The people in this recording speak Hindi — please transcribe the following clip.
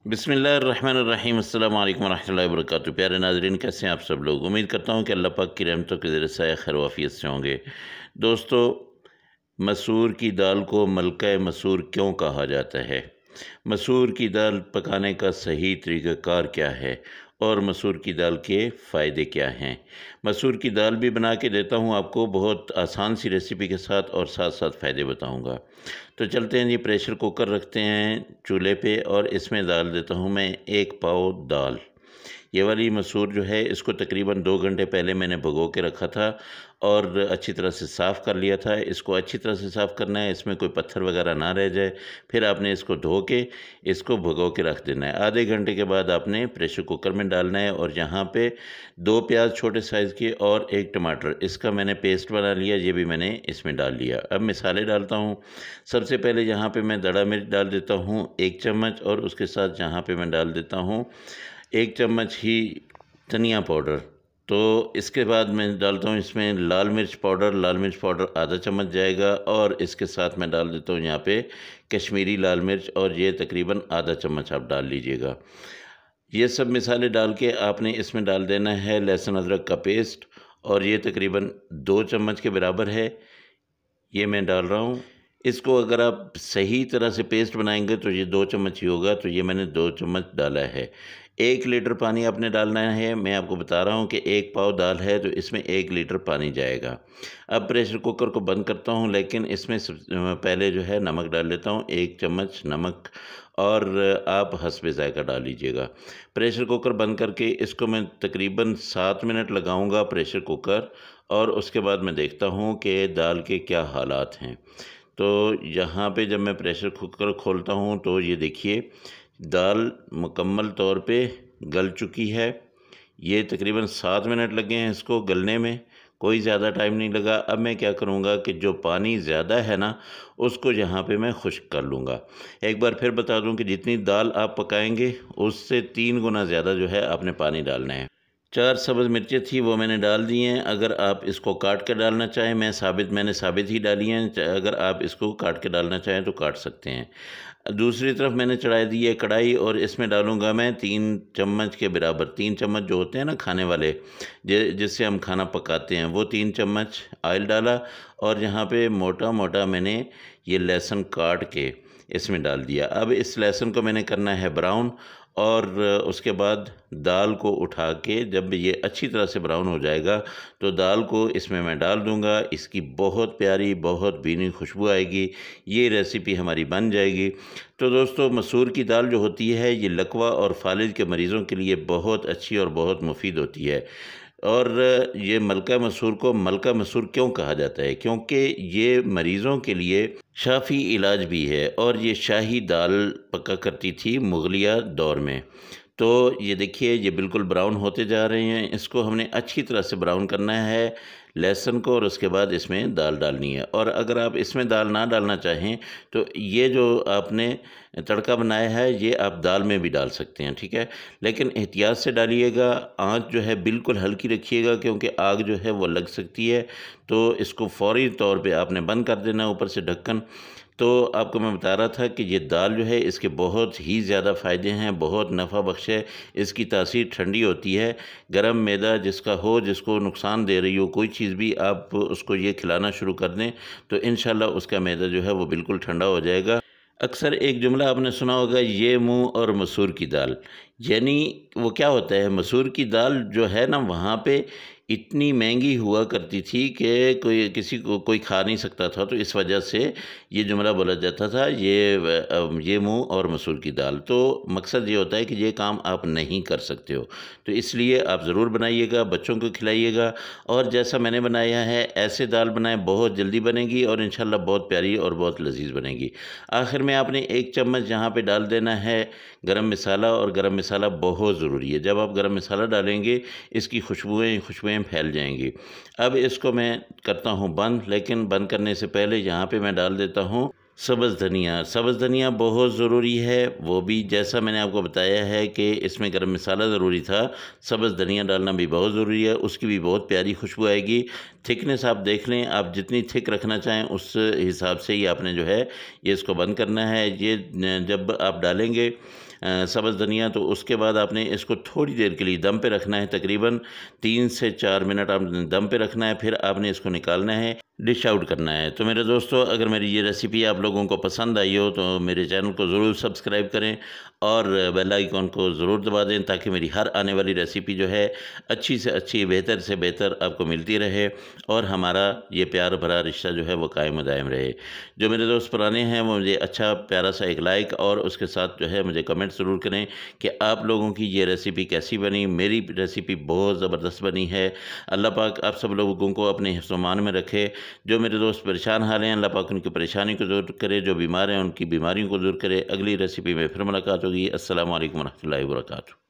बिस्मिल्लाहिर्रहमानिर्रहीम अस्सलाम वालेकुम रहमतुल्लाहि व बरकातुहू। प्यारे नाज़रीन, कैसे हैं आप सब लोग। उम्मीद करता हूँ कि अल्लाह पाक की रहमतों के ज़रिए से खैर वाफ़ियत से होंगे। दोस्तों, मसूर की दाल को मलका मसूर क्यों कहा जाता है? मसूर की दाल पकाने का सही तरीक़ाकार क्या है और मसूर की दाल के फ़ायदे क्या हैं? मसूर की दाल भी बना के देता हूँ आपको, बहुत आसान सी रेसिपी के साथ, और साथ-साथ फ़ायदे बताऊँगा। तो चलते हैं जी, प्रेशर कुकर रखते हैं चूल्हे पे और इसमें डाल देता हूँ मैं 1 पाव दाल। ये वाली मसूर जो है, इसको तकरीबन 2 घंटे पहले मैंने भिगो के रखा था और अच्छी तरह से साफ़ कर लिया था। इसको अच्छी तरह से साफ़ करना है, इसमें कोई पत्थर वगैरह ना रह जाए। फिर आपने इसको धो के इसको भिगो के रख देना है। आधे घंटे के बाद आपने प्रेशर कुकर में डालना है और यहाँ पे 2 प्याज छोटे साइज़ के और 1 टमाटर, इसका मैंने पेस्ट बना लिया, ये भी मैंने इसमें डाल लिया। अब मसाले डालता हूँ। सबसे पहले यहाँ पे मैं दड़ा मिर्च डाल देता हूँ 1 चम्मच, और उसके साथ यहाँ पे मैं डाल देता हूँ 1 चम्मच ही धनिया पाउडर। तो इसके बाद मैं डालता हूँ इसमें लाल मिर्च पाउडर आधा चम्मच जाएगा, और इसके साथ मैं डाल देता हूँ यहाँ पे कश्मीरी लाल मिर्च, और ये तकरीबन आधा चम्मच आप डाल लीजिएगा। ये सब मसाले डाल के आपने इसमें डाल देना है लहसुन अदरक का पेस्ट, और ये तकरीबन 2 चम्मच के बराबर है, ये मैं डाल रहा हूँ। इसको अगर आप सही तरह से पेस्ट बनाएँगे तो ये 2 चम्मच ही होगा, तो ये मैंने 2 चम्मच डाला है। 1 लीटर पानी आपने डालना है। मैं आपको बता रहा हूँ कि 1 पाव दाल है तो इसमें 1 लीटर पानी जाएगा। अब प्रेशर कुकर को बंद करता हूँ, लेकिन इसमें पहले जो है नमक डाल लेता हूँ, 1 चम्मच नमक, और आप हस्बे ज़ायक़ा डाल लीजिएगा। प्रेशर कुकर बंद करके इसको मैं तकरीबन 7 मिनट लगाऊँगा प्रेशर कुकर, और उसके बाद मैं देखता हूँ कि दाल के क्या हालात हैं। तो यहाँ पे जब मैं प्रेशर कुकर खोलता हूँ तो ये देखिए, दाल मुकम्मल तौर पे गल चुकी है। ये तकरीबन 7 मिनट लगे हैं इसको गलने में, कोई ज़्यादा टाइम नहीं लगा। अब मैं क्या करूँगा कि जो पानी ज़्यादा है ना, उसको यहाँ पे मैं खुश्क कर लूँगा। एक बार फिर बता दूँ कि जितनी दाल आप पकाएँगे, उससे 3 गुना ज़्यादा जो है आपने पानी डालना है। 4 सब्ज़ मिर्चें थी, वो मैंने डाल दी हैं। अगर आप इसको काट कर डालना चाहें, मैंने साबित ही डाली हैं। अगर आप इसको काट के डालना चाहें तो काट सकते हैं। दूसरी तरफ मैंने चढ़ा दी है कढ़ाई, और इसमें डालूँगा मैं 3 चम्मच के बराबर, 3 चम्मच जो होते हैं ना खाने वाले, जिससे हम खाना पकाते हैं, वो 3 चम्मच ऑयल डाला, और यहाँ पे मोटा-मोटा मैंने ये लहसुन काट के इसमें डाल दिया। अब इस लहसुन को मैंने करना है ब्राउन, और उसके बाद दाल को उठा के जब ये अच्छी तरह से ब्राउन हो जाएगा, तो दाल को इसमें मैं डाल दूँगा। इसकी बहुत प्यारी, बहुत भीनी खुशबू आएगी। ये रेसिपी हमारी बन जाएगी। तो दोस्तों, मसूर की दाल जो होती है, ये लकवा और फालिज के मरीज़ों के लिए बहुत अच्छी और बहुत मुफीद होती है। और ये मलका मसूर क्यों कहा जाता है? क्योंकि ये मरीज़ों के लिए शाफ़ी इलाज भी है, और ये शाही दाल पका करती थी मुग़लिया दौर में। तो ये देखिए, ये बिल्कुल ब्राउन होते जा रहे हैं। इसको हमने अच्छी तरह से ब्राउन करना है लहसुन को, और उसके बाद इसमें दाल डालनी है। और अगर आप इसमें दाल ना डालना चाहें, तो ये जो आपने तड़का बनाया है, ये आप दाल में भी डाल सकते हैं, ठीक है? लेकिन एहतियात से डालिएगा, आँच जो है बिल्कुल हल्की रखिएगा, क्योंकि आग जो है वो लग सकती है। तो इसको फ़ौरी तौर पे आपने बंद कर देना है ऊपर से ढक्कन। तो आपको मैं बता रहा था कि ये दाल जो है, इसके बहुत ही ज़्यादा फ़ायदे हैं, बहुत नफ़ा बख्श है। इसकी तासीर ठंडी होती है। गरम मैदा जिसका हो, जिसको नुकसान दे रही हो कोई चीज़ भी, आप उसको ये खिलाना शुरू कर दें, तो इंशाल्लाह उसका मैदा जो है वो बिल्कुल ठंडा हो जाएगा। अक्सर एक जुमला आपने सुना होगा, ये मुँह और मसूर की दाल। यानी वो क्या होता है, मसूर की दाल जो है ना, वहाँ पे इतनी महंगी हुआ करती थी कि किसी को कोई खा नहीं सकता था। तो इस वजह से ये जुमला बोला जाता था, ये मुँह और मसूर की दाल। तो मकसद ये होता है कि ये काम आप नहीं कर सकते हो, तो इसलिए आप ज़रूर बनाइएगा, बच्चों को खिलाइएगा, और जैसा मैंने बनाया है ऐसे दाल बनाएँ, बहुत जल्दी बनेगी, और इंशाल्लाह बहुत प्यारी और बहुत लज़ीज़ बनेगी। आखिर में आपने 1 चम्मच यहाँ पे डाल देना है गरम मसाला, और गरम मसाला बहुत ज़रूरी है। जब आप गरम मसाला डालेंगे, इसकी खुशबुएँ फैल जाएँगी। अब इसको मैं करता हूँ बंद, लेकिन बंद करने से पहले यहाँ पे मैं डाल देता हूँ सब्ज़ धनिया। सब्ज़ धनिया बहुत ज़रूरी है, वो भी जैसा मैंने आपको बताया है कि इसमें गरम मसाला ज़रूरी था, सब्ज़ धनिया डालना भी बहुत ज़रूरी है, उसकी भी बहुत प्यारी खुशबू आएगी। थिकनेस आप देख लें, आप जितनी थिक रखना चाहें उस हिसाब से ही आपने जो है ये इसको बंद करना है। ये जब आप डालेंगे, सब्ज़ धनिया, तो उसके बाद आपने इसको थोड़ी देर के लिए दम पे रखना है, तकरीबन 3 से 4 मिनट आपने दम पे रखना है। फिर आपने इसको निकालना है, डिश आउट करना है। तो मेरे दोस्तों, अगर मेरी ये रेसिपी आप लोगों को पसंद आई हो तो मेरे चैनल को ज़रूर सब्सक्राइब करें और बेल आइकॉन को ज़रूर दबा दें, ताकि मेरी हर आने वाली रेसिपी जो है अच्छी से अच्छी, बेहतर से बेहतर आपको मिलती रहे और हमारा ये प्यार भरा रिश्ता जो है वो कायम दायम रहे। जो मेरे दोस्त पुराने हैं वो मुझे अच्छा प्यारा सा एक लाइक और उसके साथ जो है मुझे कमेंट ज़रूर करें कि आप लोगों की ये रेसिपी कैसी बनी। मेरी रेसिपी बहुत ज़बरदस्त बनी है। अल्लाह पाक आप सब लोगों को अपने हिफ्ज़-ओ-मान में रखे। जो मेरे दोस्त परेशान हाल हैं, अल्लाह पाक उनकी परेशानी को दूर करे, जो बीमार हैं उनकी बीमारियों को दूर करे। अगली रेसिपी में फिर मुलाकात होगी। अस्सलामु अलैकुम व रहमतुल्लाहि व बरकातुहू।